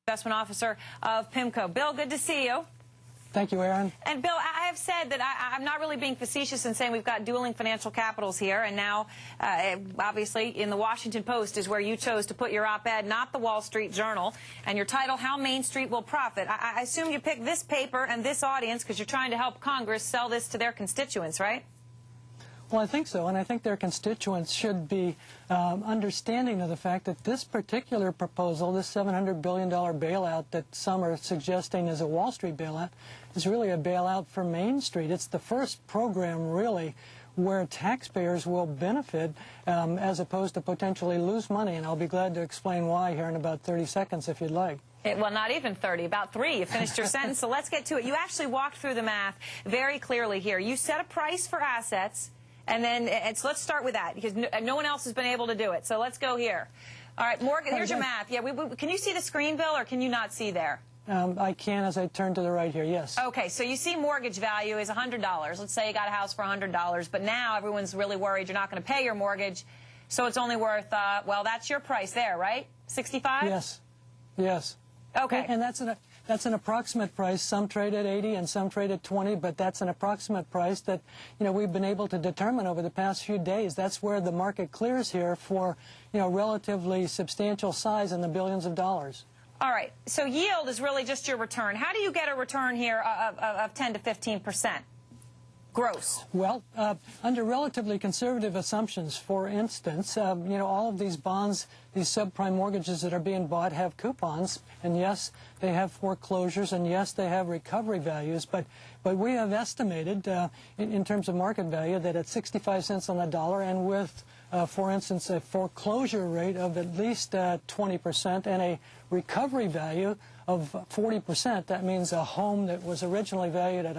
Investment Officer of PIMCO. Bill, good to see you. Thank you, Aaron. And Bill, I have said that I'm not really being facetious in saying we've got dueling financial capitals here, and now, obviously, in the Washington Post is where you chose to put your op-ed, not the Wall Street Journal, and your title, How Main Street Will Profit. I assume you picked this paper and this audience because you're trying to help Congress sell this to their constituents, right? Well, I think so, and I think their constituents should be understanding of the fact that this particular proposal, this $700 billion bailout that some are suggesting is a Wall Street bailout, is really a bailout for Main Street. It's the first program, really, where taxpayers will benefit as opposed to potentially lose money, and I'll be glad to explain why here in about 30 seconds if you'd like. Well, not even 30, about 3. You finished your sentence, so let's get to it. You actually walked through the math very clearly here. You set a price for assets. And then so let's start with that, because no one else has been able to do it. So let's go here. All right, Morgan, here's your math. Yeah, can you see the screen, Bill, or can you not see there? I can as I turn to the right here, yes. Okay, so you see mortgage value is $100. Let's say you got a house for $100, but now everyone's really worried you're not going to pay your mortgage, so it's only worth, well, that's your price there, right? 65? Yes, yes. Okay. And that's an approximate price. Some trade at 80 and some trade at 20, but that's an approximate price that, we've been able to determine over the past few days. That's where the market clears here for, relatively substantial size in the billions of dollars. All right. So yield is really just your return. How do you get a return here of 10 to 15%? Gross. Well, under relatively conservative assumptions, for instance, all of these bonds, these subprime mortgages that are being bought have coupons, and yes, they have foreclosures, and yes, they have recovery values, but we have estimated in terms of market value that at 65 cents on the dollar, and with, for instance, a foreclosure rate of at least 20% and a recovery value of 40%, that means a home that was originally valued at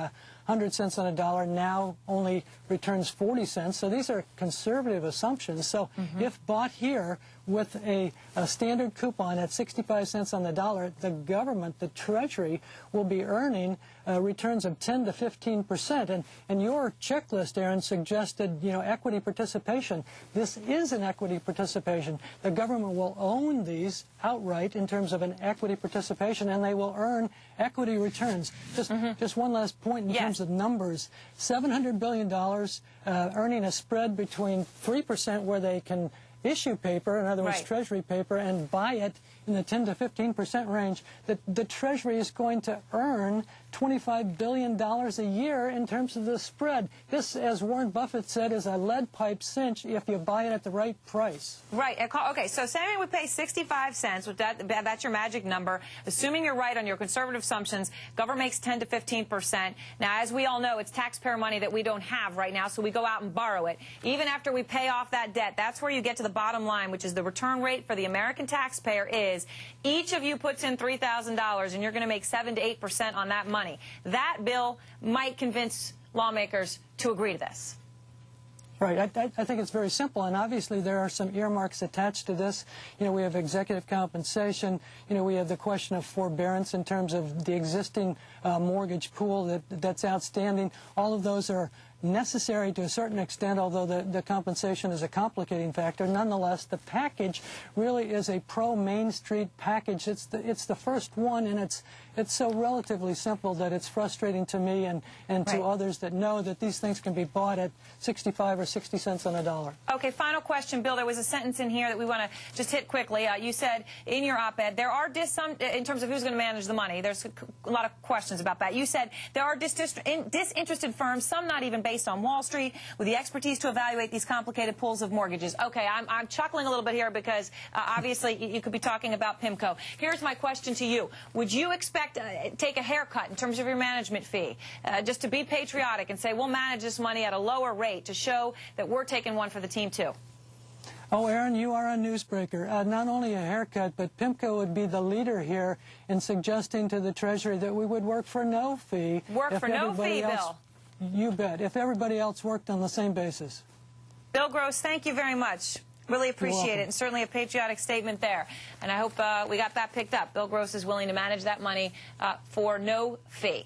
100 cents on a dollar now only returns 40 cents. So these are conservative assumptions. So if bought here with a standard coupon at 65 cents on the dollar, the government, the Treasury, will be earning returns of 10 to 15%. And your checklist, Aaron, suggested, equity participation. This is an equity participation. The government will own these outright in terms of an equity participation, and they will earn equity returns. Just one last point in terms of numbers. $700 billion earning a spread between 3% where they can issue paper, in other words, Treasury paper, and buy it in the 10 to 15% range, the Treasury is going to earn $25 billion a year in terms of the spread. This, as Warren Buffett said, is a lead pipe cinch if you buy it at the right price. Right. Okay, so say we would pay 65 cents, that's your magic number. Assuming you're right on your conservative assumptions, government makes 10 to 15%. Now, as we all know, it's taxpayer money that we don't have right now, so we go out and borrow it. Even after we pay off that debt, that's where you get to the bottom line, which is the return rate for the American taxpayer is each of you puts in $3,000, and you're going to make 7 to 8% on that money. That bill might convince lawmakers to agree to this. Right. I think it's very simple, and obviously there are some earmarks attached to this. We have executive compensation. We have the question of forbearance in terms of the existing mortgage pool that's outstanding. All of those are necessary to a certain extent, although the compensation is a complicating factor. Nonetheless, the package really is a pro-Main Street package. It's the first one, and it's so relatively simple that it's frustrating to me and to others that know that these things can be bought at 65 or 60 cents on a dollar. Okay, final question, Bill. There was a sentence in here that we want to just hit quickly. You said in your op-ed, there are in terms of who's going to manage the money, there's a lot of questions about that. You said there are disinterested firms, some not even based on Wall Street, with the expertise to evaluate these complicated pools of mortgages. Okay, I'm chuckling a little bit here because obviously you could be talking about PIMCO. Here's my question to you. Would you expect take a haircut in terms of your management fee just to be patriotic and say we'll manage this money at a lower rate to show that we're taking one for the team too? Oh, Aaron, you are a newsbreaker. Not only a haircut, but PIMCO would be the leader here in suggesting to the Treasury that we would work for no fee. Work for no fee, Bill. You bet, if everybody else worked on the same basis. Bill Gross, thank you very much. Really appreciate it, and certainly a patriotic statement there. And I hope we got that picked up. Bill Gross is willing to manage that money for no fee.